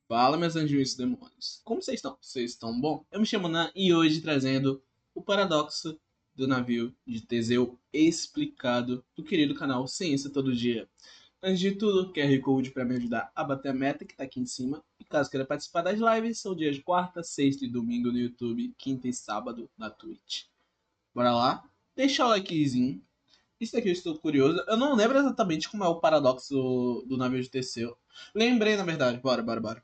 Fala, meus anjinhos e demônios. Como vocês estão? Vocês estão bom? Eu me chamo Nan e hoje trazendo o paradoxo do navio de Teseu explicado do querido canal Ciência Todo Dia. Antes de tudo, QR Code para me ajudar a bater a meta que tá aqui em cima. E caso queira participar das lives, são dias de quarta, sexta e domingo no YouTube, quinta e sábado na Twitch. Bora lá? Deixa o likezinho. Isso daqui eu estou curioso. Eu não lembro exatamente como é o paradoxo do navio de Teseu. Lembrei, na verdade. Bora.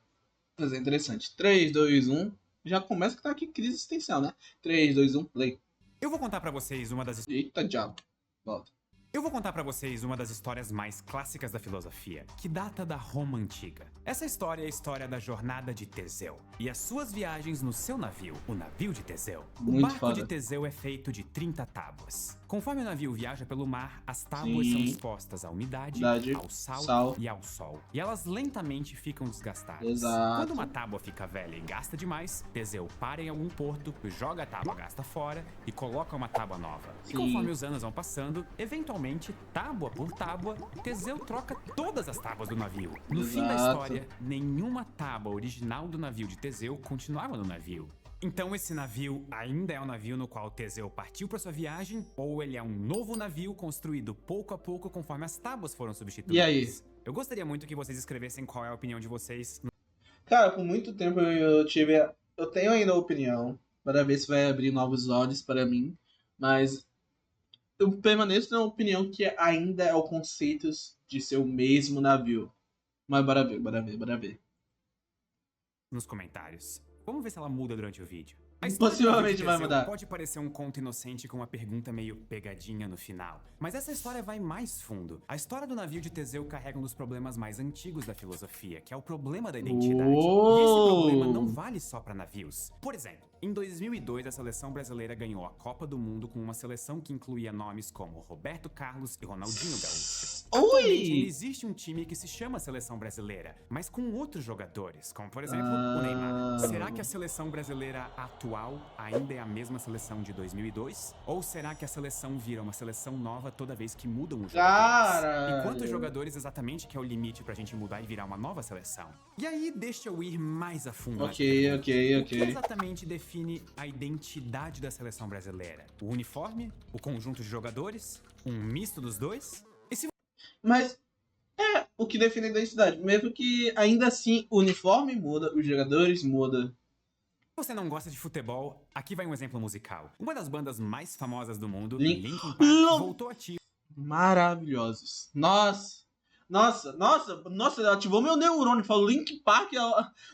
Mas é interessante. 3, 2, 1. Já começa que tá aqui crise existencial, né? 3, 2, 1, play. Eu vou contar pra vocês uma das Eita, diabo. Volta. Eu vou contar pra vocês uma das histórias mais clássicas da filosofia, que data da Roma Antiga. Essa história é a história da jornada de Teseu e as suas viagens no seu navio, o navio de Teseu. O barco de Teseu é feito de 30 tábuas. Conforme o navio viaja pelo mar, as tábuas são expostas à umidade, ao sal e ao sol, e elas lentamente ficam desgastadas. Exato. Quando uma tábua fica velha e gasta demais, Teseu para em algum porto, joga a tábua gasta fora e coloca uma tábua nova. E conforme os anos vão passando, eventualmente, tábua por tábua, Teseu troca todas as tábuas do navio. No fim da história, nenhuma tábua original do navio de Teseu continuava no navio. Então esse navio ainda é o navio no qual Teseu partiu para sua viagem, ou ele é um novo navio construído pouco a pouco conforme as tábuas foram substituídas? E aí? Eu gostaria muito que vocês escrevessem qual é a opinião de vocês. Cara, por muito tempo eu tenho ainda a opinião para ver se vai abrir novos olhos para mim, mas eu permaneço na opinião que ainda é o conceito de ser o mesmo navio. Mas bora ver. Nos comentários. Vamos ver se ela muda durante o vídeo. Possivelmente vai mudar. Pode parecer um conto inocente com uma pergunta meio pegadinha no final, mas essa história vai mais fundo. A história do navio de Teseu carrega um dos problemas mais antigos da filosofia, que é o problema da identidade. E esse problema não vale só para navios. Por exemplo, em 2002 a seleção brasileira ganhou a Copa do Mundo com uma seleção que incluía nomes como Roberto Carlos e Ronaldinho Gaúcho. Atualmente ainda existe um time que se chama Seleção Brasileira, mas com outros jogadores, como por exemplo o Neymar. Será que a seleção brasileira atual ainda é a mesma seleção de 2002? Ou será que a seleção vira uma seleção nova toda vez que mudam os jogadores? E quantos jogadores exatamente que é o limite pra gente mudar e virar uma nova seleção? E aí deixa eu ir mais a fundo. Ok. O que exatamente define a identidade da seleção brasileira? O uniforme? O conjunto de jogadores? Um misto dos dois? Mas é o que define a identidade. Mesmo que ainda assim o uniforme muda, os jogadores mudam. Se você não gosta de futebol, aqui vai um exemplo musical. Uma das bandas mais famosas do mundo, Linkin Park, voltou ativa. Maravilhosos. Nossa, ativou meu neurônio. Falou Linkin Park.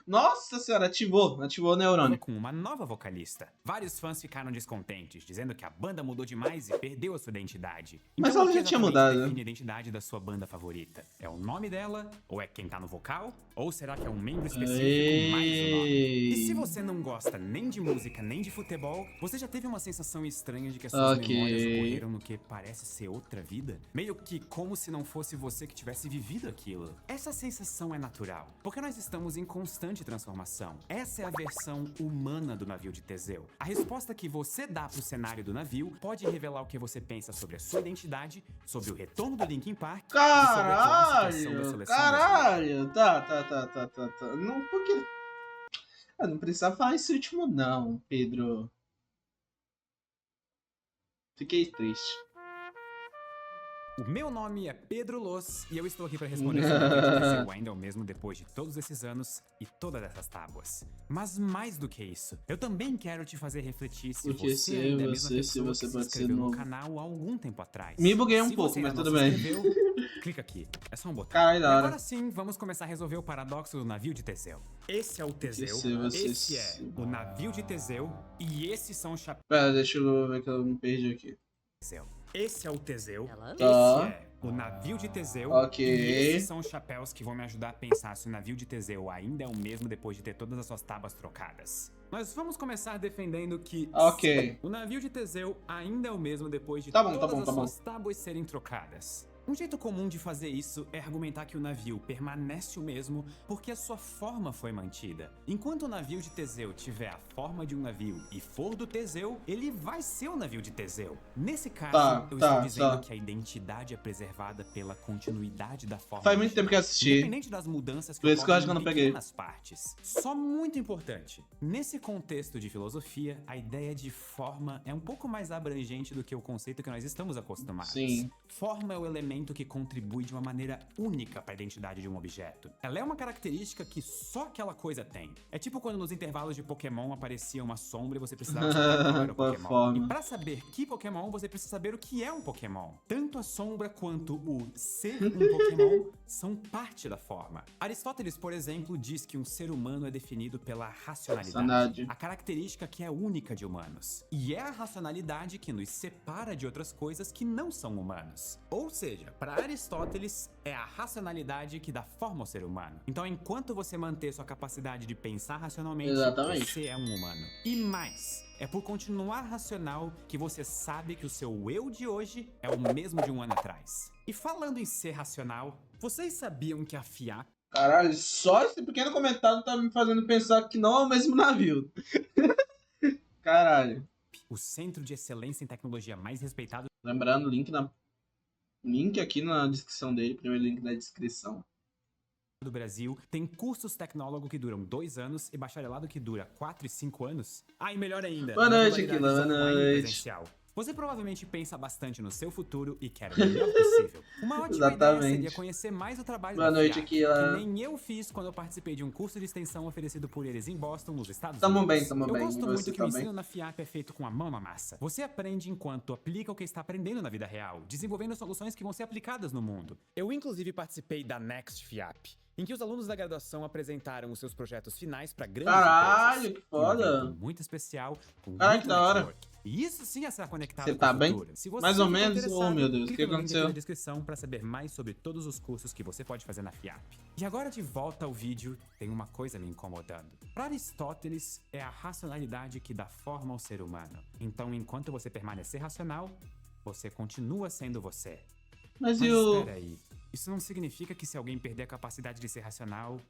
Nossa senhora, ativou o neurônio. Com uma nova vocalista. Vários fãs ficaram descontentes, dizendo que a banda mudou demais e perdeu a sua identidade. Mas então, ela já tinha mudado. Define a identidade da sua banda favorita? É o nome dela? Ou é quem tá no vocal? Ou será que é um membro específico mais o nome? E se você não gosta nem de música nem de futebol, você já teve uma sensação estranha de que as suas memórias ocorreram no que parece ser outra vida? Meio que como se não fosse você que tivesse vivido aquilo. Essa sensação é natural, porque nós estamos em constante transformação. Essa é a versão humana do navio de Teseu. A resposta que você dá pro cenário do navio pode revelar o que você pensa sobre a sua identidade, sobre o retorno do Linkin Park e sobre a atual situação da seleção brasileira. Tá. Não, porque... não precisa falar esse último não, Pedro. Fiquei triste. O meu nome é Pedro Loz e eu estou aqui para responder se o navio de Teseu ainda é o mesmo depois de todos esses anos e todas essas tábuas. Mas mais do que isso, eu também quero te fazer refletir se você ainda é a mesma pessoa que se inscreveu no canal há algum tempo atrás. Me buguei um pouco, mas tudo bem. Clica aqui, é só um botão. Caralho, e agora sim, vamos começar a resolver o paradoxo do navio de Teseu. Esse é o Teseu, esse é o navio de Teseu e esses são os chapéus. Pera, deixa eu ver que eu me perdi aqui. Esse é o Teseu, Tá. esse é o navio de Teseu, Ok. e esses são os chapéus que vão me ajudar a pensar se o navio de Teseu ainda é o mesmo depois de ter todas as suas tábuas trocadas. Nós vamos começar defendendo que Ok. o navio de Teseu ainda é o mesmo depois de Tá bom. todas as suas tábuas serem trocadas. Um jeito comum de fazer isso é argumentar que o navio permanece o mesmo porque a sua forma foi mantida. Enquanto o navio de Teseu tiver a forma de um navio e for do Teseu, ele vai ser o navio de Teseu. Nesse caso, eu estou dizendo que a identidade é preservada pela continuidade da forma. Faz muito tempo que eu assisti. Independente das mudanças que Por isso que eu acho que eu ocorrem não em peguei. pequenas partes. Só muito importante. Nesse contexto de filosofia, a ideia de forma é um pouco mais abrangente do que o conceito que nós estamos acostumados. Sim. Forma é o elemento que contribui de uma maneira única para a identidade de um objeto. Ela é uma característica que só aquela coisa tem. É tipo quando nos intervalos de Pokémon aparecia uma sombra e você precisava saber qual era o Pokémon. E para saber que Pokémon, você precisa saber o que é um Pokémon. Tanto a sombra quanto o ser um Pokémon são parte da forma. Aristóteles, por exemplo, diz que um ser humano é definido pela racionalidade, a característica que é única de humanos. E é a racionalidade que nos separa de outras coisas que não são humanos. Ou seja, para Aristóteles, é a racionalidade que dá forma ao ser humano. Então, enquanto você manter sua capacidade de pensar racionalmente, você é um humano. E mais, é por continuar racional que você sabe que o seu eu de hoje é o mesmo de um ano atrás. E falando em ser racional, vocês sabiam que a FIAP... Caralho, só esse pequeno comentário tá me fazendo pensar que não é o mesmo navio. Caralho. O centro de excelência em tecnologia mais respeitado... Lembrando, link aqui na descrição dele, primeiro link na descrição. Do Brasil, tem cursos tecnólogos que duram 2 anos e bacharelado que dura 4 e 5 anos. Ah, e melhor ainda, boa noite, Aquila, boa noite. Você provavelmente pensa bastante no seu futuro e quer o melhor possível. Uma ótima ideia seria conhecer mais o trabalho da FIAP, que nem eu fiz quando eu participei de um curso de extensão oferecido por eles em Boston, nos Estados Unidos. Tamo bem. Eu gosto muito que o ensino na FIAP é feito com a mão na massa. Você aprende enquanto aplica o que está aprendendo na vida real, desenvolvendo soluções que vão ser aplicadas no mundo. Eu inclusive participei da Next FIAP, em que os alunos da graduação apresentaram os seus projetos finais para grandes empresas. Que foda! Um muito especial, com muito da hora. E isso sim é ser conectado com o futuro. Se você mais ou menos? Oh, meu Deus, o que aconteceu? Na descrição para saber mais sobre todos os cursos que você pode fazer na FIAP. E agora de volta ao vídeo, tem uma coisa me incomodando. Para Aristóteles, é a racionalidade que dá forma ao ser humano. Então, enquanto você permanecer racional, você continua sendo você. Mas espera aí. Isso não significa que se alguém perder a capacidade de ser racional,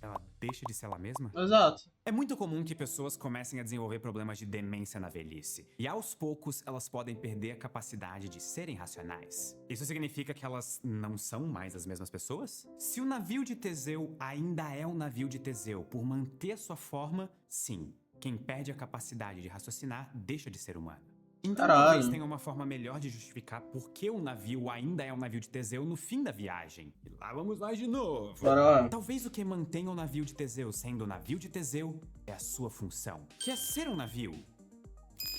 ela deixa de ser ela mesma? Exato. É muito comum que pessoas comecem a desenvolver problemas de demência na velhice. E aos poucos, elas podem perder a capacidade de serem racionais. Isso significa que elas não são mais as mesmas pessoas? Se o navio de Teseu ainda é um navio de Teseu por manter a sua forma, sim. Quem perde a capacidade de raciocinar deixa de ser humano. Então talvez tenha uma forma melhor de justificar por que o navio ainda é um navio de Teseu no fim da viagem. E lá vamos nós de novo. Talvez o que mantenha o navio de Teseu sendo o navio de Teseu é a sua função, que é ser um navio.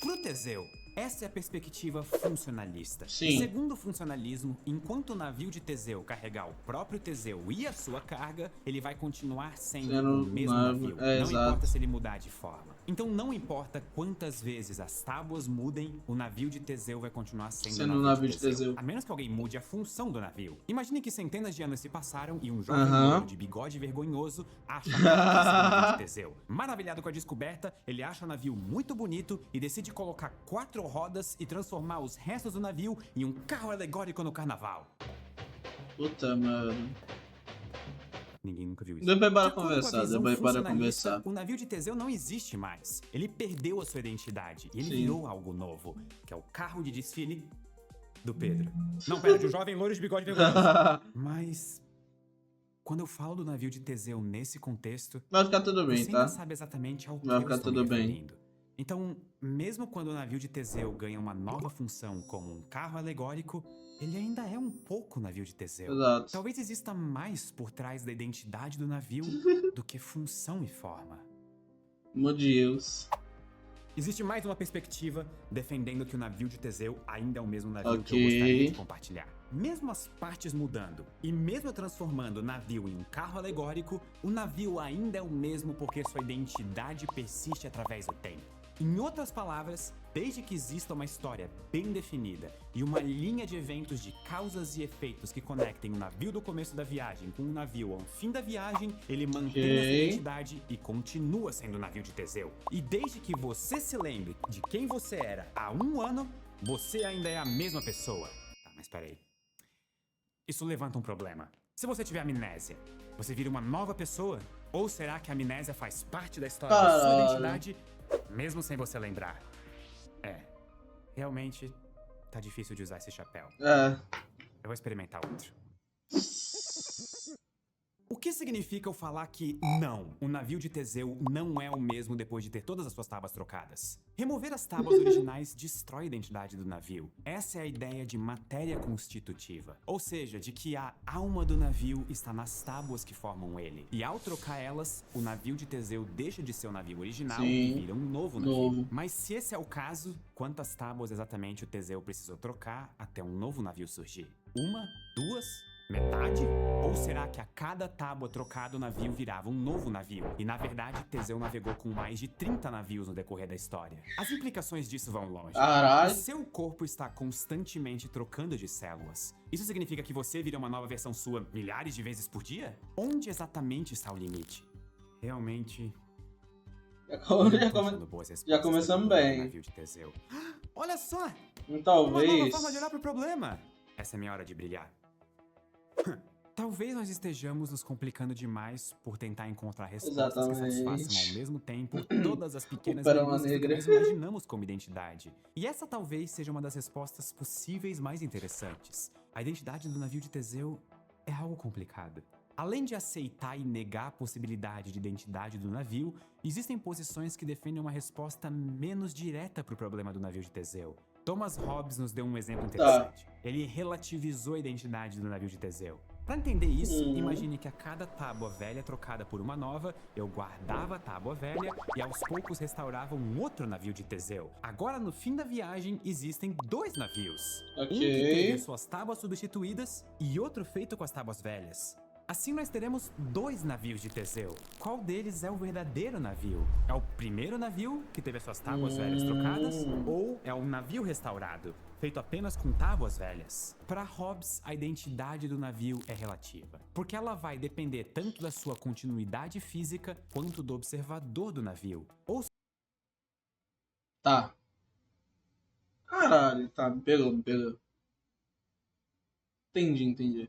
Pro Teseu, essa é a perspectiva funcionalista. Sim. Segundo o funcionalismo, enquanto o navio de Teseu carregar o próprio Teseu e a sua carga, ele vai continuar sendo o mesmo navio. Não importa se ele mudar de forma. Então não importa quantas vezes as tábuas mudem, o navio de Teseu vai continuar sendo o navio de Teseu. A menos que alguém mude a função do navio. Imagine que centenas de anos se passaram e um jovem de bigode vergonhoso acha que é o navio de Teseu. Maravilhado com a descoberta, ele acha o navio muito bonito e decide colocar 4 rodas e transformar os restos do navio em um carro alegórico no carnaval. Puta, mano. Ninguém nunca viu isso. Depois para conversar. O navio de Teseu não existe mais. Ele perdeu a sua identidade e ele virou algo novo, que é o carro de desfile do Pedro. Não, pera, de um jovem loiro de bigode vergonhoso. Mas quando eu falo do navio de Teseu nesse contexto, vai ficar tudo bem, você ainda sabe exatamente ao que eu estou me referindo. Então, mesmo quando o navio de Teseu ganha uma nova função como um carro alegórico, ele ainda é um pouco navio de Teseu. Exato. Talvez exista mais por trás da identidade do navio do que função e forma. Meu Deus. Existe mais uma perspectiva defendendo que o navio de Teseu ainda é o mesmo navio que eu gostaria de compartilhar. Mesmo as partes mudando e mesmo eu transformando o navio em um carro alegórico, o navio ainda é o mesmo porque sua identidade persiste através do tempo. Em outras palavras, desde que exista uma história bem definida e uma linha de eventos de causas e efeitos que conectem o navio do começo da viagem com o navio ao fim da viagem, ele mantém a sua identidade e continua sendo o navio de Teseu. E desde que você se lembre de quem você era há 1 ano, você ainda é a mesma pessoa. Tá, mas peraí. isso levanta um problema. Se você tiver amnésia, você vira uma nova pessoa? Ou será que a amnésia faz parte da história da sua identidade, mesmo sem você lembrar? Realmente tá difícil de usar esse chapéu. Eu vou experimentar outro. O que significa eu falar que não, o navio de Teseu não é o mesmo depois de ter todas as suas tábuas trocadas? Remover as tábuas originais destrói a identidade do navio. Essa é a ideia de matéria constitutiva. Ou seja, de que a alma do navio está nas tábuas que formam ele. E ao trocar elas, o navio de Teseu deixa de ser o navio original e vira um novo navio. Mas se esse é o caso, quantas tábuas exatamente o Teseu precisou trocar até um novo navio surgir? Uma? Duas? Metade? Ou será que a cada tábua trocada o navio virava um novo navio? E na verdade, Teseu navegou com mais de 30 navios no decorrer da história. As implicações disso vão longe. Caralho. O seu corpo está constantemente trocando de células. Isso significa que você vira uma nova versão sua milhares de vezes por dia? Onde exatamente está o limite? Realmente... Já começamos bem. Navio de Teseu. Olha só! Talvez... Uma nova forma de olhar pro problema. Essa é minha hora de brilhar. Talvez nós estejamos nos complicando demais por tentar encontrar respostas que satisfaçam ao mesmo tempo todas as pequenas minúcias que nós imaginamos como identidade. E essa talvez seja uma das respostas possíveis mais interessantes. A identidade do navio de Teseu é algo complicado. Além de aceitar e negar a possibilidade de identidade do navio, existem posições que defendem uma resposta menos direta para o problema do navio de Teseu. Thomas Hobbes nos deu um exemplo interessante. Ele relativizou a identidade do navio de Teseu. Para entender isso, imagine que a cada tábua velha trocada por uma nova, eu guardava a tábua velha e aos poucos restaurava um outro navio de Teseu. Agora, no fim da viagem, existem dois navios. Um que teve suas tábuas substituídas e outro feito com as tábuas velhas. Assim nós teremos dois navios de Teseu. Qual deles é o verdadeiro navio? É o primeiro navio, que teve as suas tábuas velhas trocadas? Ou é um navio restaurado, feito apenas com tábuas velhas? Para Hobbes, a identidade do navio é relativa, porque ela vai depender tanto da sua continuidade física, quanto do observador do navio. Ou Tá. Caralho, tá, me pegou. Entendi.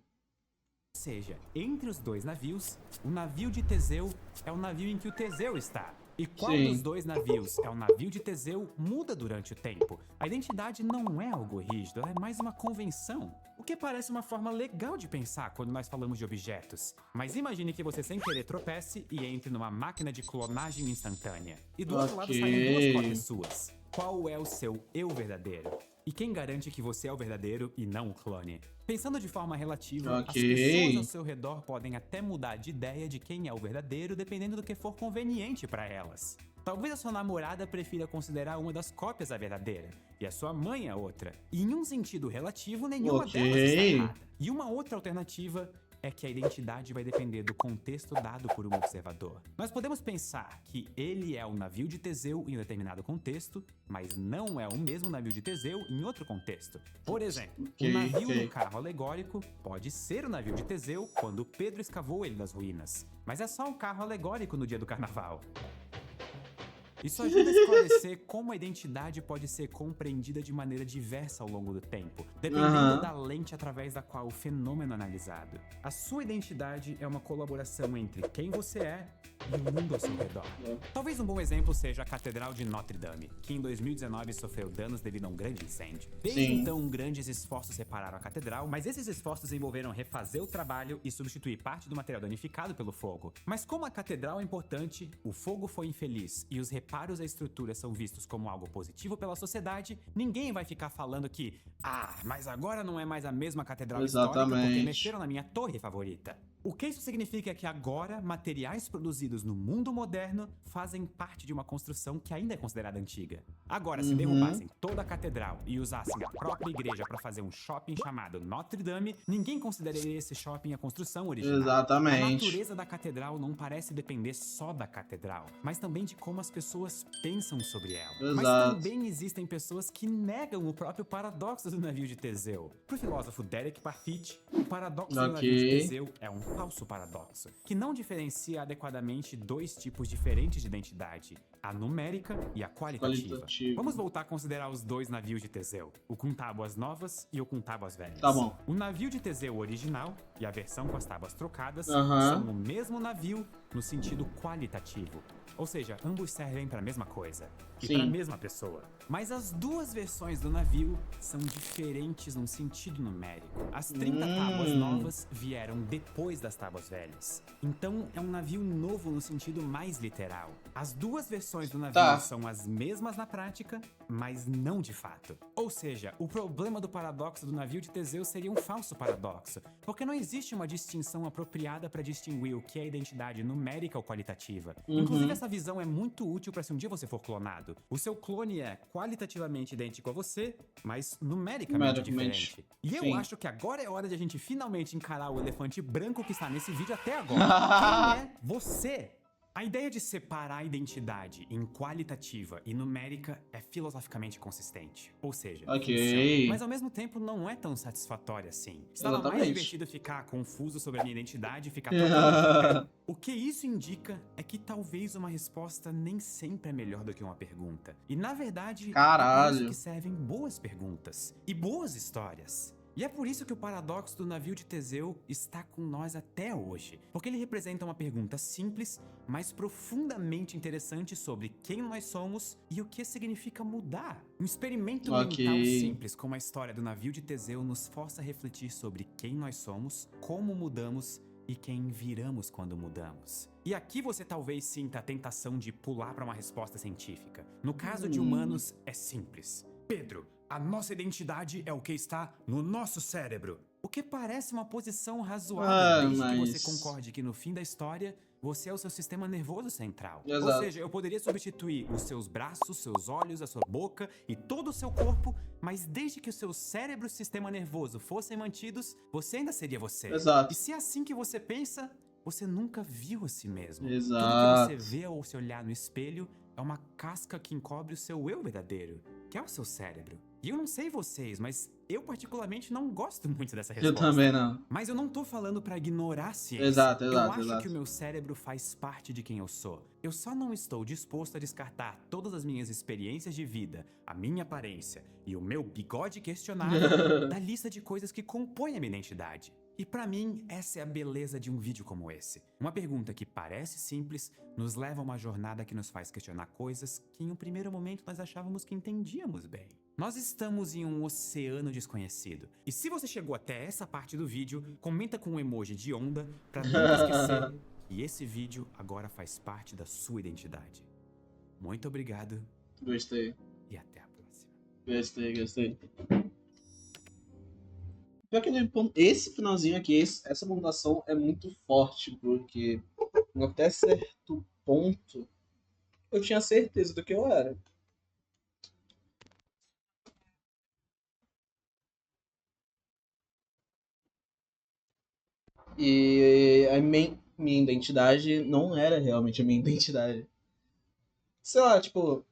Ou seja, entre os dois navios, o navio de Teseu é o navio em que o Teseu está. E qual dos dois navios é o navio de Teseu muda durante o tempo. A identidade não é algo rígido, ela é mais uma convenção. O que parece uma forma legal de pensar quando nós falamos de objetos. Mas imagine que você sem querer tropece e entre numa máquina de clonagem instantânea. E do outro lado saem duas cópias suas. Qual é o seu eu verdadeiro? E quem garante que você é o verdadeiro e não o clone? Pensando de forma relativa, as pessoas ao seu redor podem até mudar de ideia de quem é o verdadeiro dependendo do que for conveniente para elas. Talvez a sua namorada prefira considerar uma das cópias a verdadeira e a sua mãe a outra. E em um sentido relativo, nenhuma delas está errada. E uma outra alternativa é que a identidade vai depender do contexto dado por um observador. Nós podemos pensar que ele é o navio de Teseu em um determinado contexto, mas não é o mesmo navio de Teseu em outro contexto. Por exemplo, o navio no carro alegórico pode ser o navio de Teseu quando Pedro escavou ele das ruínas, mas é só um carro alegórico no dia do carnaval. Isso ajuda a esclarecer como a identidade pode ser compreendida de maneira diversa ao longo do tempo, dependendo da lente através da qual o fenômeno é analisado. A sua identidade é uma colaboração entre quem você é e o mundo ao seu redor. Talvez um bom exemplo seja a Catedral de Notre Dame, que em 2019 sofreu danos devido a um grande incêndio. Desde então, grandes esforços repararam a catedral, mas esses esforços envolveram refazer o trabalho e substituir parte do material danificado pelo fogo. Mas como a catedral é importante, o fogo foi infeliz e os reparos à estrutura são vistos como algo positivo pela sociedade, ninguém vai ficar falando que mas agora não é mais a mesma catedral histórica porque mexeram na minha torre favorita. O que isso significa é que agora, materiais produzidos no mundo moderno fazem parte de uma construção que ainda é considerada antiga. Agora, se derrubassem toda a catedral e usassem a própria igreja para fazer um shopping chamado Notre Dame, ninguém consideraria esse shopping a construção original. Exatamente. A natureza da catedral não parece depender só da catedral, mas também de como as pessoas pensam sobre ela. Exato. Mas também existem pessoas que negam o próprio paradoxo do navio de Teseu. Para o filósofo Derek Parfit, o paradoxo do navio de Teseu é um falso paradoxo, que não diferencia adequadamente dois tipos diferentes de identidade, a numérica e a qualitativa. Vamos voltar a considerar os dois navios de Teseu, o com tábuas novas e o com tábuas velhas. Tá bom. O navio de Teseu original e a versão com as tábuas trocadas Aham. são o mesmo navio no sentido qualitativo. Ou seja, ambos servem para a mesma coisa e Sim. para a mesma pessoa. Mas as duas versões do navio são diferentes num sentido numérico. As 30 tábuas novas vieram depois das tábuas velhas. Então é um navio novo no sentido mais literal. As duas versões do navio Tá. são as mesmas na prática, mas não de fato. Ou seja, o problema do paradoxo do navio de Teseu seria um falso paradoxo, porque não existe uma distinção apropriada para distinguir o que é identidade numérica ou qualitativa. Inclusive, essa visão é muito útil para se um dia você for clonado. O seu clone é qualitativamente idêntico a você, mas numericamente diferente. E eu Sim. acho que agora é hora de a gente finalmente encarar o elefante branco que está nesse vídeo até agora. Quem é você? A ideia de separar a identidade em qualitativa e numérica é filosoficamente consistente. Ou seja, Ok. funciona, mas ao mesmo tempo não é tão satisfatória assim. Estava mais Exatamente. divertido ficar confuso sobre a minha identidade e ficar totalmente... O que isso indica é que talvez uma resposta nem sempre é melhor do que uma pergunta. E na verdade, é por Caralho. isso que servem boas perguntas e boas histórias. E é por isso que o paradoxo do navio de Teseu está com nós até hoje, porque ele representa uma pergunta simples, mas profundamente interessante sobre quem nós somos e o que significa mudar. Um experimento mental simples como a história do navio de Teseu nos força a refletir sobre quem nós somos, como mudamos e quem viramos quando mudamos. E aqui você talvez sinta a tentação de pular para uma resposta científica. No caso de humanos, é simples. Pedro, a nossa identidade é o que está no nosso cérebro. O que parece uma posição razoável, desde que você concorde que no fim da história, você é o seu sistema nervoso central. Exato. Ou seja, eu poderia substituir os seus braços, seus olhos, a sua boca e todo o seu corpo, mas desde que o seu cérebro e sistema nervoso fossem mantidos, você ainda seria você. Exato. E se é assim que você pensa, você nunca viu a si mesmo. Exato. Tudo que você vê ao se olhar no espelho é uma casca que encobre o seu eu verdadeiro, que é o seu cérebro. E eu não sei vocês, mas eu particularmente não gosto muito dessa resposta. Eu também não. Mas eu não tô falando pra ignorar a ciência. Exato. Eu acho que o meu cérebro faz parte de quem eu sou. Eu só não estou disposto a descartar todas as minhas experiências de vida, a minha aparência e o meu bigode questionável da lista de coisas que compõem a minha identidade. E pra mim, essa é a beleza de um vídeo como esse. Uma pergunta que parece simples, nos leva a uma jornada que nos faz questionar coisas que em um primeiro momento nós achávamos que entendíamos bem. Nós estamos em um oceano desconhecido. E se você chegou até essa parte do vídeo, comenta com um emoji de onda pra nunca esquecer que esse vídeo agora faz parte da sua identidade. Muito obrigado Gostei. e até a próxima. Gostei. Pior que esse finalzinho aqui, essa pontuação é muito forte, porque até certo ponto eu tinha certeza do que eu era. E a minha identidade não era realmente a minha identidade. Sei lá, tipo,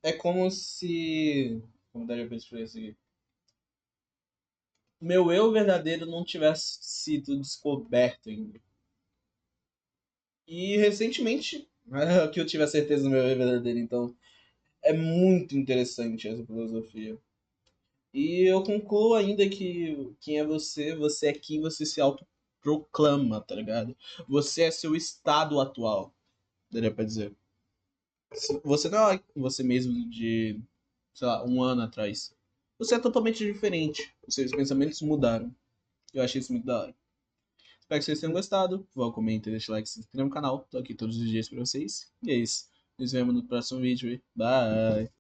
é como se... Como daria pra explicar isso aqui? Meu eu verdadeiro não tivesse sido descoberto ainda. E recentemente que eu tive a certeza do meu eu verdadeiro, então é muito interessante essa filosofia. E eu concluo ainda que quem é você é quem você se autoproclama, tá ligado? Você é seu estado atual, daria pra dizer. Você não é você mesmo de, sei lá, um ano atrás. Você é totalmente diferente. Os seus pensamentos mudaram. Eu achei isso muito da hora. Espero que vocês tenham gostado. Por favor, comentem, deixe like, se inscreva no canal. Tô aqui todos os dias pra vocês. E é isso. Nos vemos no próximo vídeo. Bye!